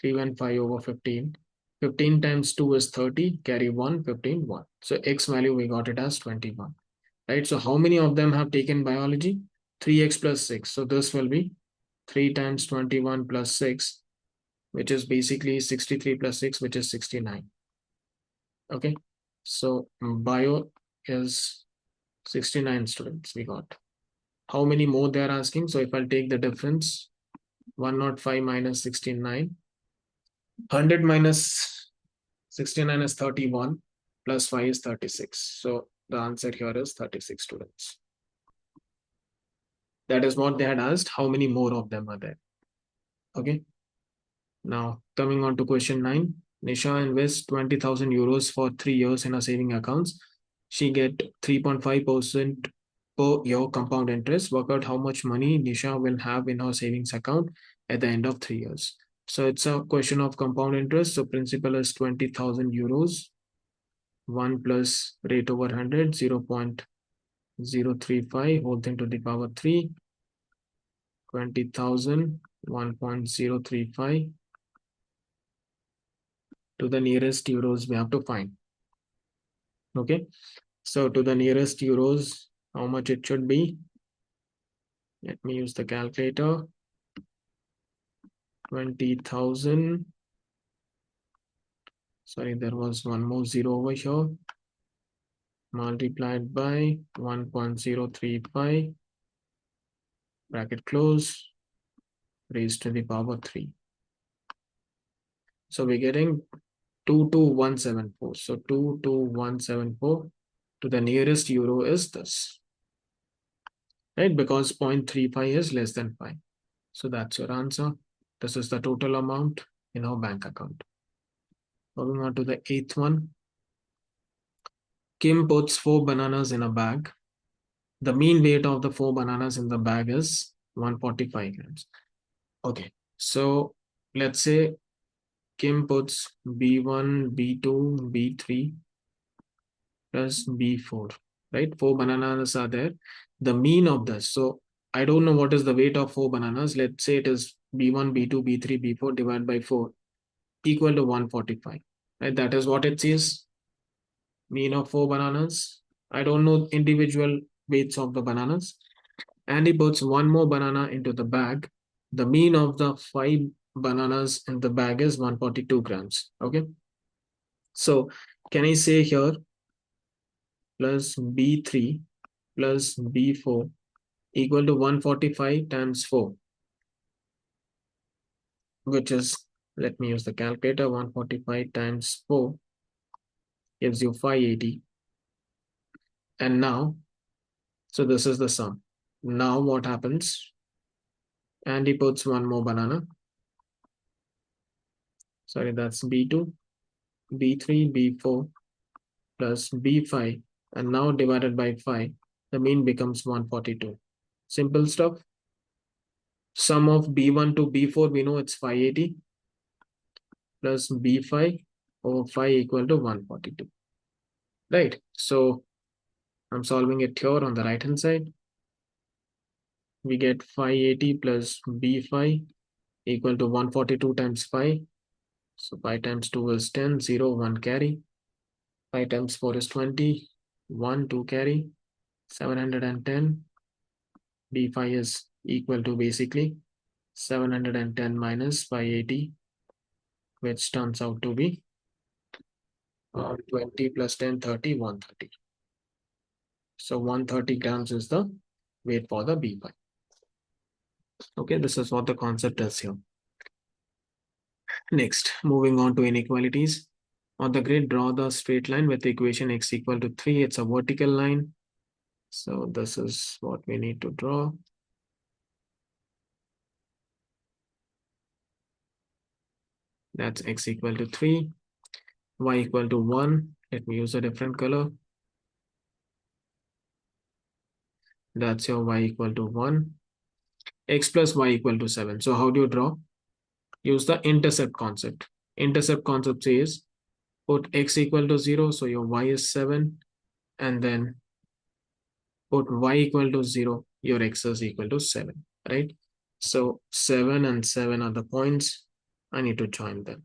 A: 315 over 15. 15 times 2 is 30. Carry 1, 15, 1. So x value, we got it as 21. Right? So how many of them have taken biology? 3x plus 6. So this will be 3 times 21 plus 6, which is basically 63 plus 6, which is 69. Okay. So bio is 69 students we got. How many more they are asking? So if I'll take the difference, 105 minus 69, 100 minus 69 is 31, plus 5 is 36. So the answer here is 36 students. That is what they had asked. How many more of them are there? Okay. Now coming on to question 9. Nisha invests 20,000 euros for 3 years in her saving accounts. She get 3.5% per year compound interest. Work out how much money Nisha will have in her savings account at the end of 3 years. So it's a question of compound interest. So principal is 20,000 euros. 1 plus rate over 100, 0.035, whole thing to the power 3. 20,000 1.035 to the nearest euros we have to find. Okay, so to the nearest euros, how much it should be? Let me use the calculator. 20,000. Sorry, there was one more zero over here. Multiplied by 1.035, bracket close, raised to the power 3. So we're getting 22174. So 22174 to the nearest euro is this, right? Because 0.35 is less than 5. So that's your answer. This is the total amount in our bank account. Moving on to the eighth one. Kim puts 4 bananas in a bag. The mean weight of the 4 bananas in the bag is 145 grams. Okay, so let's say Kim puts B1, B2, B3 plus B4, right? 4 bananas are there. The mean of this, so I don't know what is the weight of 4 bananas. Let's say it is B1, B2, B3, B4 divided by 4 equal to 145, right? That is what it says. Mean of 4 bananas. I don't know individual weights of the bananas. And he puts 1 more banana into the bag. The mean of the 5 bananas in the bag is 142 grams. Okay. So can I say here plus B3 plus B4 equal to 145 times 4, which is, let me use the calculator, 145 times 4 gives you 580. And now, so this is the sum. Now what happens? And he puts 1 more banana. Sorry, that's B2, B3, B4 plus B5, and now divided by 5, the mean becomes 142. Simple stuff. Sum of B1 to B4, we know it's 580 plus B5 over 5 equal to 142. Right. So I'm solving it here on the right hand side. We get 580 plus B5 equal to 142 times 5. So 5 times 2 is 10, 0, 1 carry. 5 times 4 is 20, 1, 2 carry, 710. B5 is equal to basically 710 minus 580, which turns out to be 20 plus 10, 30, 130. So 130 grams is the weight for the B5. Okay, this is what the concept is here. Next, moving on to inequalities. On the grid, draw the straight line with the equation x equal to 3. It's a vertical line. So this is what we need to draw. That's x equal to 3, y equal to 1. Let me use a different color. That's your y equal to 1. X plus y equal to 7. So how do you draw? Use the intercept concept. Intercept concept says put x equal to 0, so your y is 7, and then put y equal to 0, your x is equal to 7, right? So 7 and 7 are the points. I need to join them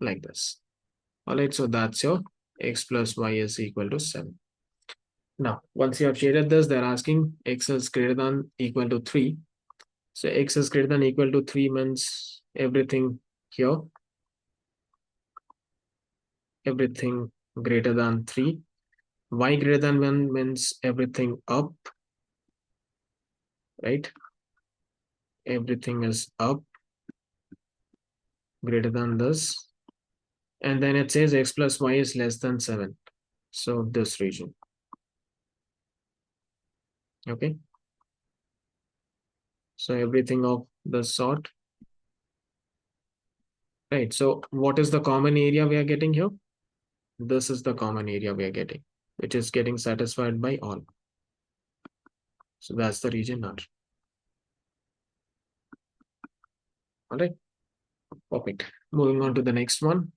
A: like this. All right, so that's your x plus y is equal to 7. Now, once you have shaded this, they're asking x is greater than equal to 3. So x is greater than equal to 3 means everything here, everything greater than 3. Y greater than 1 means everything up, right? Everything is up, greater than this. And then it says x plus y is less than 7. So this region. Okay. So everything of the sort. Right. So what is the common area we are getting here? This is the common area we are getting, which is getting satisfied by all. So that's the region R. All right. Perfect. Moving on to the next one.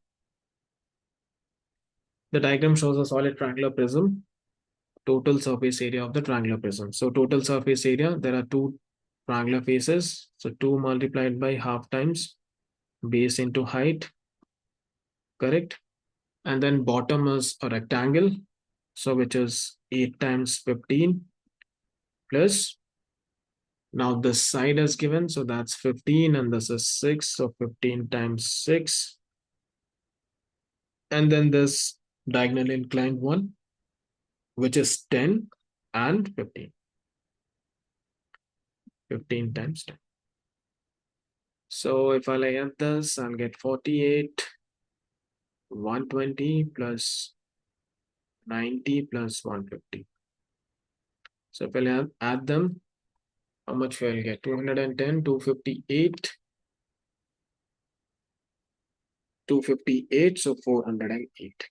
A: The diagram shows a solid triangular prism total surface area of the triangular prism. So total surface area, there are two triangular faces. So 2 multiplied by half times base into height, correct? And then bottom is a rectangle. So which is 8 times 15 plus, now this side is given. So that's 15 and this is 6. So 15 times 6. And then this diagonal inclined one, which is 10 and 15. 15 times 10. So if I add this, I'll get 48, 120 plus 90 plus 150. So if I add them, how much will I get? 210, 258, 258, so 408.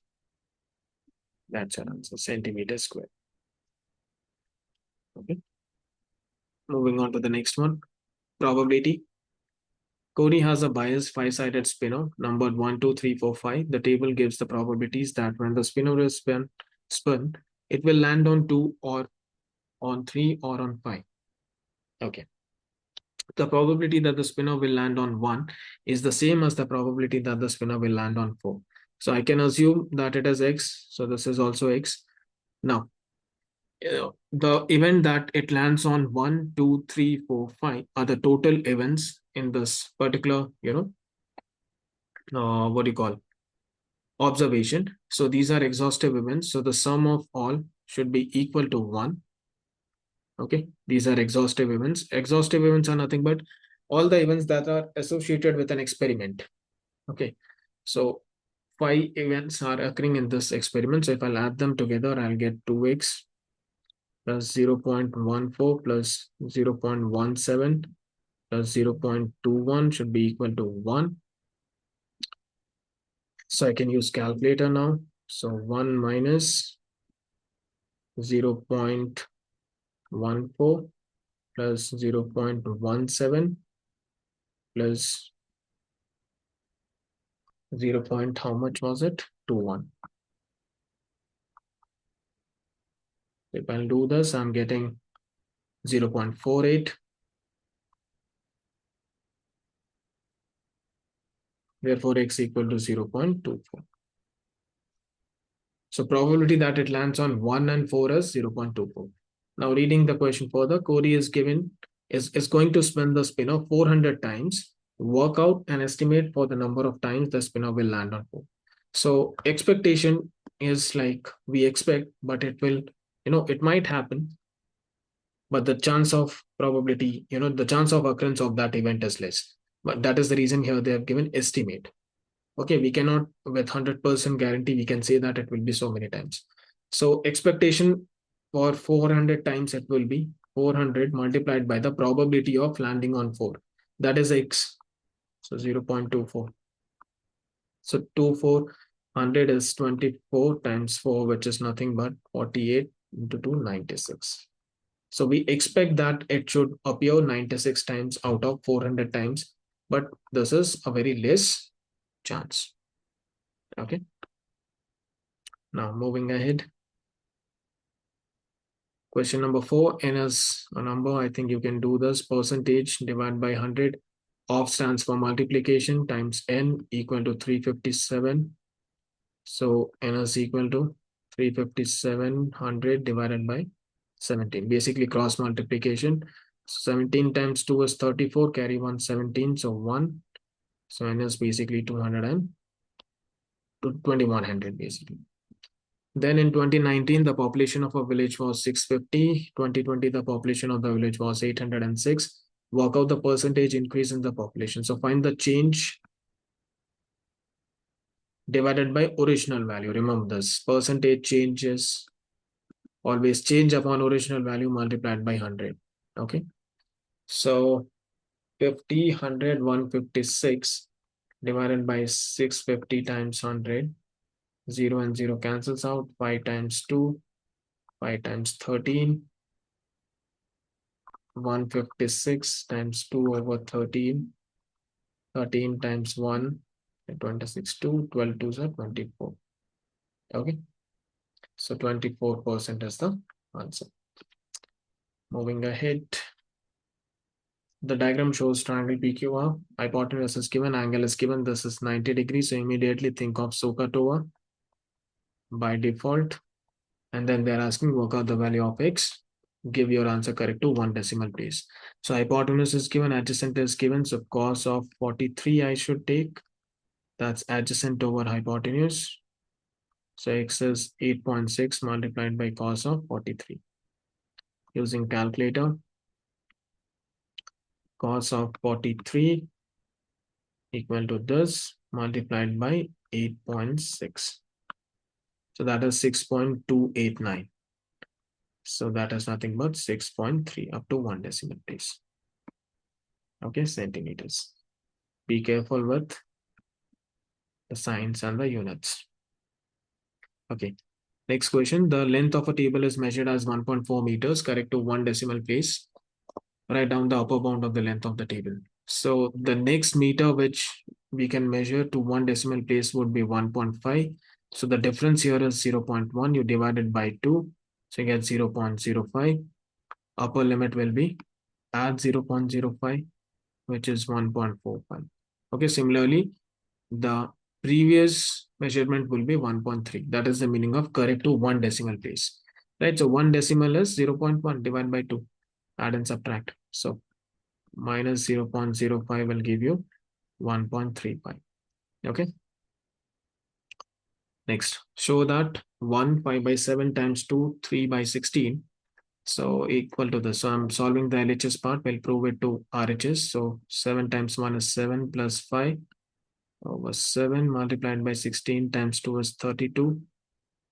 A: That's our answer, centimeter square. Okay. Moving on to the next one. Probability. Cody has a biased five-sided spinner numbered 1, 2, 3, 4, 5. The table gives the probabilities that when the spinner is spun, it will land on 2 or on 3 or on 5. Okay. The probability that the spinner will land on 1 is the same as the probability that the spinner will land on 4. So I can assume that it is X. So this is also X. Now, the event that it lands on 1, 2, 3, 4, 5 are the total events in this particular, what do you call, observation. So these are exhaustive events. So the sum of all should be equal to 1. Okay, these are exhaustive events. Exhaustive events are nothing but all the events that are associated with an experiment. Okay, so 5 events are occurring in this experiment. So if I'll add them together, I'll get 2x plus 0.14 plus 0.17 plus 0.21 should be equal to 1. So I can use calculator now. So 1 minus 0.14 plus 0.17 plus 0. How much was it? 21. If I'll do this, I'm getting 0.48. Therefore, x equal to 0.24. So probability that it lands on 1 and 4 is 0.24. Now reading the question further, Cody is going to spin the spinner 400 times, work out an estimate for the number of times the spinner will land on 4. So expectation is like we expect, but it will, it might happen, but the chance of probability, the chance of occurrence of that event is less. But that is the reason here they have given estimate. Okay, we cannot with 100% guarantee we can say that it will be so many times. So expectation for 400 times it will be 400 multiplied by the probability of landing on 4. That is x. So 0.24. So 2400 is 24 times 4, which is nothing but 48 into 2, 96. So we expect that it should appear 96 times out of 400 times, but this is a very less chance. Okay. Now moving ahead. Question number 4, n is a number. I think you can do this. Percentage divided by 100. Off stands for multiplication times n equal to 357. So n is equal to 357 divided by 17. Basically cross multiplication. 17 times 2 is 34. Carry 1 17. So 1. So n is basically 200 and 2100 basically. Then in 2019, the population of a village was 650. 2020, the population of the village was 806. Work out the percentage increase in the population. So find the change divided by original value. Remember this, percentage changes always change upon original value multiplied by 100. Okay. So 50, 100, 156 divided by 650 times 100. 0 and 0 cancels out. 5 times 2, 5 times 13. 156 times 2 over 13. 13 times 1, 26, 2, 12 2s are 24. Okay. So 24% is the answer. Moving ahead. The diagram shows triangle PQR. Hypotenuse is given, angle is given. This is 90 degrees. So immediately think of SOHCAHTOA by default. And then they're asking work out the value of X. Give your answer correct to 1 decimal place. So hypotenuse is given, adjacent is given. So cos of 43 I should take. That's adjacent over hypotenuse. So X is 8.6 multiplied by cos of 43. Using calculator, cos of 43 equal to this multiplied by 8.6. So that is 6.289. So that is nothing but 6.3 up to 1 decimal place. Okay, centimeters. Be careful with the signs and the units. Okay, next question. The length of a table is measured as 1.4 meters, correct to 1 decimal place. Write down the upper bound of the length of the table. So the next meter which we can measure to 1 decimal place would be 1.5. So the difference here is 0.1. You divide it by 2. So you get 0.05. Upper limit will be add 0.05, which is 1.45. Okay, similarly, the previous measurement will be 1.3. That is the meaning of correct to 1 decimal place. Right, so 1 decimal is 0.1 divided by 2. Add and subtract. So minus 0.05 will give you 1.35. Okay. Next, show that 1 5 by 7 times 2 3 by 16. So equal to this. So I'm solving the LHS part. We'll prove it to RHS. So 7 times 1 is 7 plus 5 over 7 multiplied by 16 times 2 is 32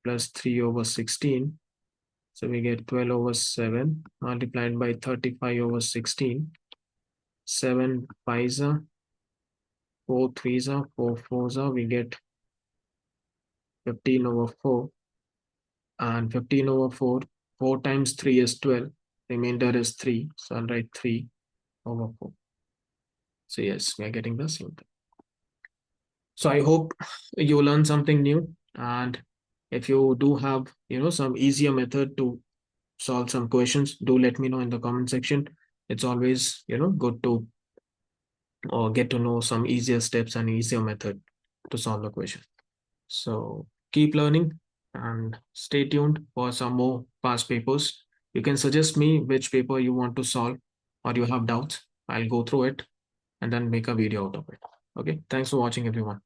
A: plus 3 over 16. So we get 12 over 7 multiplied by 35 over 16. 7 5s are 4 3s are 4 4s are. We get 15 over 4. And 15 over 4. 4 times 3 is 12. Remainder is 3. So I'll write 3 over 4. So yes, we are getting the same thing. So I hope you learn something new. And if you do have, some easier method to solve some questions, do let me know in the comment section. It's always, good to get to know some easier steps and easier method to solve the question. So keep learning and stay tuned for some more past papers. You can suggest me which paper you want to solve or you have doubts. I'll go through it and then make a video out of it. Okay. Thanks for watching, everyone.